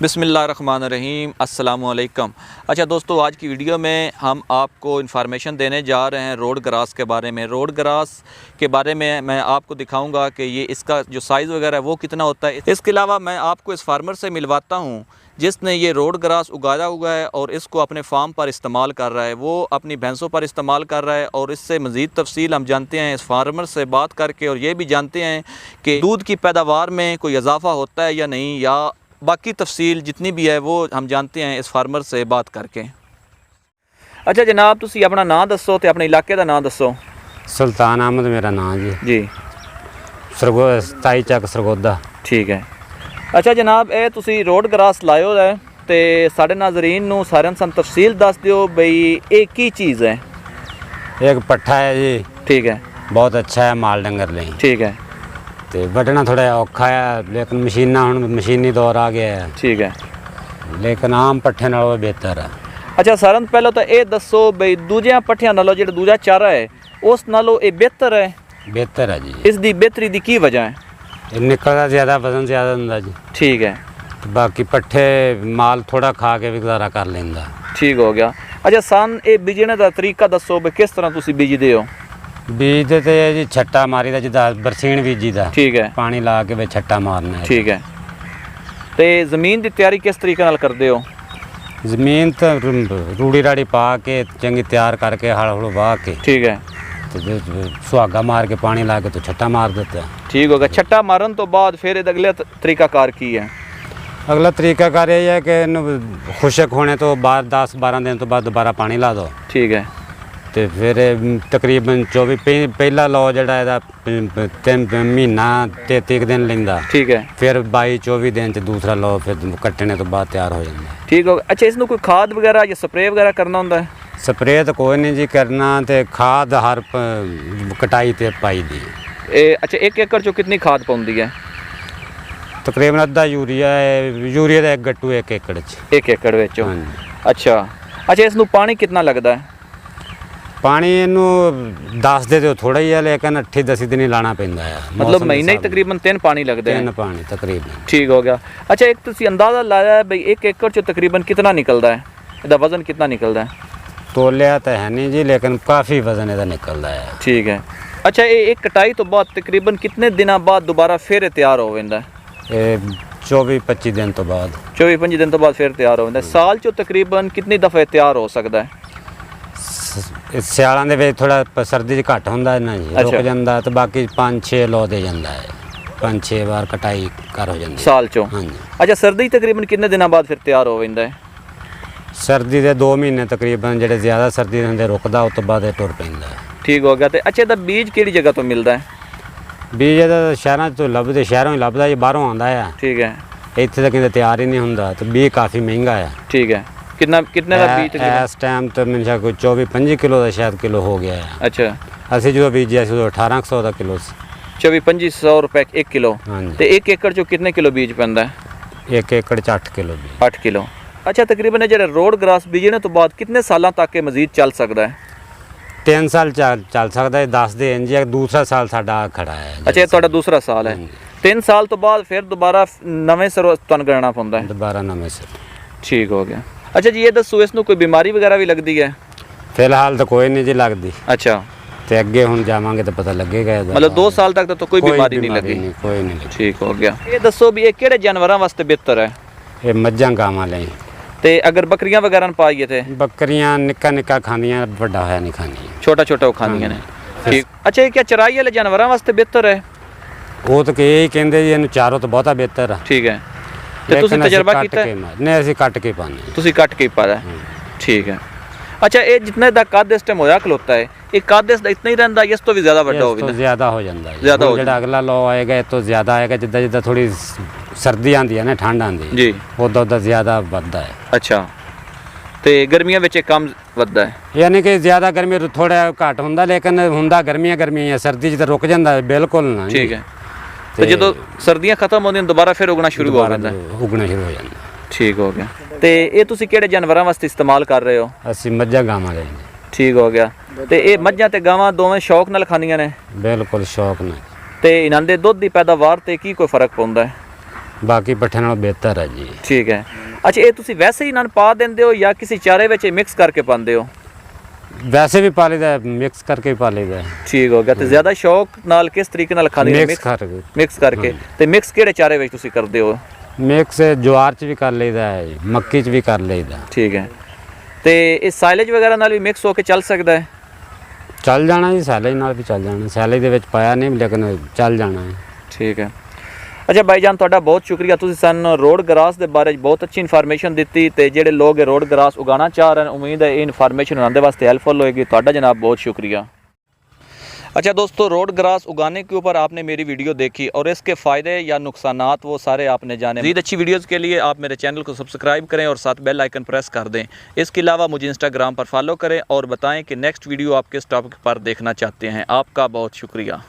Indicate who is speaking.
Speaker 1: बिस्मिल्लाहिर्रहमानिर्रहीम अस्सलामु अलैकुम। अच्छा दोस्तों, आज की वीडियो में हम आपको इन्फॉर्मेशन देने जा रहे हैं रोड ग्रास के बारे में। रोड ग्रास के बारे में मैं आपको दिखाऊंगा कि ये इसका जो साइज़ वगैरह है वो कितना होता है। इसके अलावा मैं आपको इस फार्मर से मिलवाता हूँ जिसने ये रोड ग्रास उगाया हुआ है और इसको अपने फार्म पर इस्तेमाल कर रहा है। वो अपनी भैंसों पर इस्तेमाल कर रहा है और इससे मज़ीद तफसील हम जानते हैं इस फार्मर से बात करके, और ये भी जानते हैं कि दूध की पैदावार में कोई इजाफ़ा होता है या नहीं, या बाकी तफसील जितनी भी है वो हम जानते हैं इस फार्मर से बात करके। अच्छा जनाब, तुसी अपना नाम दसो तो अपने इलाके का नाम दसो।
Speaker 2: सुल्तान अहमद मेरा नाम जी। सताई चक सरगोदा।
Speaker 1: ठीक है। अच्छा जनाब, ये तुसी रोड ग्रास लायो है तो साढ़े नाजरीन नूं सारिਆਂ सन तफसील दस दियो बई ये की चीज़ है।
Speaker 2: एक पट्ठा है जी।
Speaker 1: ठीक है।
Speaker 2: बहुत अच्छा है माल डंगर ਲਈ।
Speaker 1: ठीक है।
Speaker 2: तो बटना थोड़ा औखा है, लेकिन मशीना हुण मशीनी दौर आ गया है।
Speaker 1: ठीक है।
Speaker 2: लेकिन आम पट्ठे नालों बेहतर है।
Speaker 1: अच्छा सारे तो पहले तो ये दसो बई दूजिया पट्ठियां नालों जो दूजा चारा है उस नालों ये बेहतर है?
Speaker 2: बेहतर है जी।
Speaker 1: इसकी बेहतरी की की वजह है?
Speaker 2: निकलता ज़्यादा, वजन ज़्यादा होंदा जी।
Speaker 1: ठीक है।
Speaker 2: बाकी पट्ठे माल थोड़ा खा के भी गुजारा कर लेंदा।
Speaker 1: ठीक हो गया। अच्छा सन ये बीजने का तरीका दसो बई किस तरह तुसी बीजदे हो?
Speaker 2: बीजते तो जी छट्टा मारी दा जिदा बरसीन बीजी दा।
Speaker 1: ठीक है।
Speaker 2: पानी ला के वे छट्टा मारना है।
Speaker 1: ठीक है। तो ज़मीन की तैयारी किस तरीके नाल करदे हो?
Speaker 2: जमीन तो रूड़ी राड़ी पा के चंगी तैयार करके हल हुल वाह के,
Speaker 1: ठीक है,
Speaker 2: तो सुहागा मार के पानी ला के तो छट्टा मार देते हैं।
Speaker 1: ठीक हो गया। छट्टा मारन तो बाद फिर अगले तरीकाकार की है?
Speaker 2: अगला तरीकाकार ये है कि इन्हू खुशक होने तो बाद 10-12 दिन तो बाद दोबारा पानी ला दो।
Speaker 1: ठीक है।
Speaker 2: तो फिर तकरीबन 24 पहला लो जड़ा है 3 महीना 33 दिन लेंदा।
Speaker 1: ठीक है।
Speaker 2: फिर 22-24 दिन च दूसरा लो, फिर कट्टने तो बाद तैयार हो जाता है।
Speaker 1: ठीक हो गया। अच्छा इसमें कोई खाद वगैरह या स्प्रे वगैरह करना होंदा है?
Speaker 2: स्प्रे तो कोई नहीं जी करना, तो खाद हर कटाई ते पाई दी।
Speaker 1: अच्छा 1 एकड़ चो कितनी खाद पौंदी है?
Speaker 2: तकरीबन अद्धा यूरिया है। यूरिया का 1 गट्टू 1 एकड़ च।
Speaker 1: 1 एकड़ विच? अच्छा। अच्छा इसनू पानी कितना लगता है?
Speaker 2: पानी इनू दस दे तो थोड़ा ही है, लेकिन 8-10 दिन ही लाना पैंदा है।
Speaker 1: मतलब महीने ही तकरीबन 3 पानी लगते हैं?
Speaker 2: 3 पानी तकरीबन।
Speaker 1: ठीक हो गया। अच्छा एक तुसी अंदाज़ा लाया है भाई 1 एकड़ चो तकरीबन कितना निकलता है? इसका वजन कितना निकलता है?
Speaker 2: तोलिया तो है नहीं जी, लेकिन काफ़ी वजन इसका निकलता है।
Speaker 1: ठीक है। अच्छा ये एक कटाई तो बाद तकरीबन कितने दिनों बाद दोबारा फिर तैयार हो जाता है?
Speaker 2: 24-25 दिन तो बाद।
Speaker 1: 24-25 दिन तो बाद फिर तैयार हो जाता है। साल चो तकरीबन कितनी दफ़े तैयार हो सकता है?
Speaker 2: सियालों के थोड़ा सर्दी घट होंदा ना जी।
Speaker 1: अच्छा।
Speaker 2: रुक जाता तो बाकी 5-6 लो दे जाता है। 5-6 बार कटाई कर हो जाती
Speaker 1: साल चो?
Speaker 2: हाँ जी।
Speaker 1: अच्छा सर्दी तकरीबन कितने दिनों बाद फिर तैयार हो जाता है?
Speaker 2: सर्दी के 2 महीने तकरीबन, जो ज़्यादा सर्दी होंगे रुकदा उस तो बाद टुर पैंदा है।
Speaker 1: ठीक हो गया। तो अच्छा इसका बीज किहड़ी जगह तो मिलता है?
Speaker 2: बीज तो शहरों तो लभदे, शहरों ही लभदा जी, बाहरों आंदा है।
Speaker 1: ठीक है।
Speaker 2: इत्थे तो कहते तैयार ही नहीं होंदा, तो बीज काफ़ी महंगा है।
Speaker 1: ठीक है। कितने का बीज तकरीबन?
Speaker 2: इस टाइम तो मेरे ख्याल कोई 24-25 किलो का शायद किलो हो गया है।
Speaker 1: अच्छा।
Speaker 2: असं जो बीजिया तो 1800 का किलो से।
Speaker 1: 24-25 रुपए 1 किलो?
Speaker 2: हाँ जी।
Speaker 1: तो 1 एकड़ चो कितने किलो बीज पैंदा है?
Speaker 2: 1 एकड़ च 8 किलो बीज।
Speaker 1: 8 किलो। अच्छा तकरीबन जो रोड ग्रास बीजने तो बाद कितने सालों तक के मजीद चल सकता है?
Speaker 2: 3 साल चल सकता है। 10 दे इंज दूसरा साल साडा खड़ा है।
Speaker 1: अच्छा ये तुहाडा दूसरा साल है। 3 साल तो बाद फिर दोबारा नवे सिरों तुहानू करना पौंदा है?
Speaker 2: दोबारा नवे सिर।
Speaker 1: ठीक हो गया। अच्छा जी ये दसो इसनू कोई बीमारी वगैरह भी लगती है?
Speaker 2: फिलहाल तो कोई नहीं जी लगती।
Speaker 1: अच्छा।
Speaker 2: तो अगे हुण जावांगे तो पता लगेगा।
Speaker 1: मतलब 2 साल तक तो कोई बीमारी नहीं लगी?
Speaker 2: कोई नहीं।
Speaker 1: ठीक हो गया। ये दसो भी ये किहड़े जानवरों वास्ते बेहतर है?
Speaker 2: ये मज्जां गावां लई।
Speaker 1: ते अगर बकरियां वगैरह पाइए थे?
Speaker 2: बकरियां निक्का खांदियां, बड़ा होया नहीं खांदियां।
Speaker 1: छोटा वो खांदियां ने। ठीक। अच्छा ये क्या चराई वाले जानवरों वास्ते बेहतर है?
Speaker 2: वो तो यही कहते जी, इन्हू चारों तो बहुता बेहतर है।
Speaker 1: ठीक है। तो तुसी तजर्बा कीता है?
Speaker 2: नहीं असीं कट के पाने।
Speaker 1: तुसी कट के पाया? ठीक है। अच्छा ये जितने दा कद इस टाइम होया खलोता है, ये कद इसदा इतना ही रहंदा या इस तो भी ज़्यादा बड़ा हो जाता?
Speaker 2: ज़्यादा हो जाता है।
Speaker 1: ज़्यादा हो
Speaker 2: जो अगला लो आएगा तो ज़्यादा आएगा, जिद्दां जिद्दां थोड़ी सर्दी आती है ना, ठंड आती
Speaker 1: जी,
Speaker 2: उदा ज़्यादा बढ़ता है।
Speaker 1: अच्छा। तो गर्मियों में कम बढ़ता है?
Speaker 2: यानी कि ज़्यादा गर्मी थोड़ा घट होंदा, लेकिन होंदा गर्मियां है। सर्दी तो रुक जाता है बिल्कुल ना।
Speaker 1: ठीक है। तो जो सर्दियां खत्म होंदियां दोबारा फिर उगना शुरू हो जाता है?
Speaker 2: उगना शुरू हो जाता।
Speaker 1: ठीक हो गया। तो ये तुसी किहड़े जानवरों वास्ते इस्तेमाल कर रहे हो?
Speaker 2: असीं मज्जां गावां लई।
Speaker 1: ठीक हो गया। तो ये मज्जां ते गावां दोवें शौक नाल खांदियां ने?
Speaker 2: बिल्कुल शौक नाल।
Speaker 1: तो इन्हां दे दुध की पैदावार ते की कोई फर्क पौंदा है?
Speaker 2: ਬਾਕੀ ਪੱਠਿਆਂ ਨਾਲੋਂ ਬਿਹਤਰ ਹੈ ਜੀ।
Speaker 1: ਠੀਕ ਹੈ। ਅੱਛਾ, ਇਹ ਤੁਸੀਂ ਵੈਸੇ ਹੀ ਇਹਨਾਂ ਨੂੰ ਪਾ ਦਿੰਦੇ ਹੋ ਜਾਂ ਕਿਸੇ ਚਾਰੇ ਵਿੱਚ ਮਿਕਸ ਕਰਕੇ ਪਾਉਂਦੇ ਹੋ?
Speaker 2: ਵੈਸੇ ਵੀ ਪਾ ਲਈਦਾ, ਮਿਕਸ ਕਰਕੇ ਵੀ ਪਾ ਲਈਦਾ।
Speaker 1: ਠੀਕ ਹੋ ਗਿਆ। ਤੇ ਜ਼ਿਆਦਾ ਸ਼ੌਕ ਨਾਲ ਕਿਸ ਤਰੀਕੇ ਨਾਲ ਖਾਂਦੇ ਹੋ? ਮਿਕਸ ਕਰਕੇ। ਤੇ ਮਿਕਸ ਕਿਹੜੇ ਚਾਰੇ ਵਿੱਚ ਤੁਸੀਂ ਕਰਦੇ ਹੋ?
Speaker 2: ਮਿਕਸ ਜਵਾਰ 'ਚ ਵੀ ਕਰ ਲਈਦਾ ਹੈ, ਮੱਕੀ 'ਚ ਵੀ ਕਰ ਲਈਦਾ।
Speaker 1: ਠੀਕ ਹੈ। ਤੇ ਇਹ ਸਾਈਲੇਜ ਵਗੈਰਾ ਨਾਲ ਵੀ ਮਿਕਸ ਹੋ ਕੇ ਚੱਲ ਸਕਦਾ ਹੈ?
Speaker 2: ਚੱਲ ਜਾਣਾ ਜੀ, ਸਾਈਲੇਜ ਨਾਲ ਵੀ ਚੱਲ ਜਾਣਾ। ਸਾਈਲੇਜ ਦੇ ਵਿੱਚ ਪਾਇਆ ਨਹੀਂ ਲੇਕਿਨ ਚੱਲ ਜਾਣਾ ਹੈ।
Speaker 1: ਠੀਕ ਹੈ। ਅੱਛਾ ਭਾਈਜਾਨ, ਤੁਹਾਡਾ ਬਹੁਤ ਸ਼ੁਕਰੀਆ। ਤੁਸੀਂ ਸਾਨੂੰ ਰੋਡ ਗਰਾਸ ਦੇ ਬਾਰੇ ਬਹੁਤ ਅੱਛੀ ਇਨਫੋਰਮੇਸ਼ਨ ਦਿੱਤੀ ਤੇ ਜਿਹੜੇ ਲੋਕ ਇਹ ਰੋਡ ਗਰਾਸ ਉਗਾਉਣਾ ਚਾਹ ਰਹੇ ਹਨ, ਉਮੀਦ ਹੈ ਇਹ इन्फॉर्मेशन उन्होंने वास्ते हेल्पफुल होएगी। ਤੁਹਾਡਾ जनाब बहुत शुक्रिया। अच्छा दोस्तों, रोड ग्रास उगाने के ऊपर आपने मेरी वीडियो देखी और इसके फ़ायदे या नुकसानात वो सारे आपने जाने। मज़ीद अच्छी वीडियोज़ के लिए आप मेरे चैनल को सब्सक्राइब करें और साथ बेल आइकन प्रेस कर दें। इसके अलावा मुझे इंस्टाग्राम पर फॉलो करें और बताएं कि नेक्स्ट वीडियो आप किस टॉपिक पर देखना चाहते हैं। आपका बहुत शुक्रिया।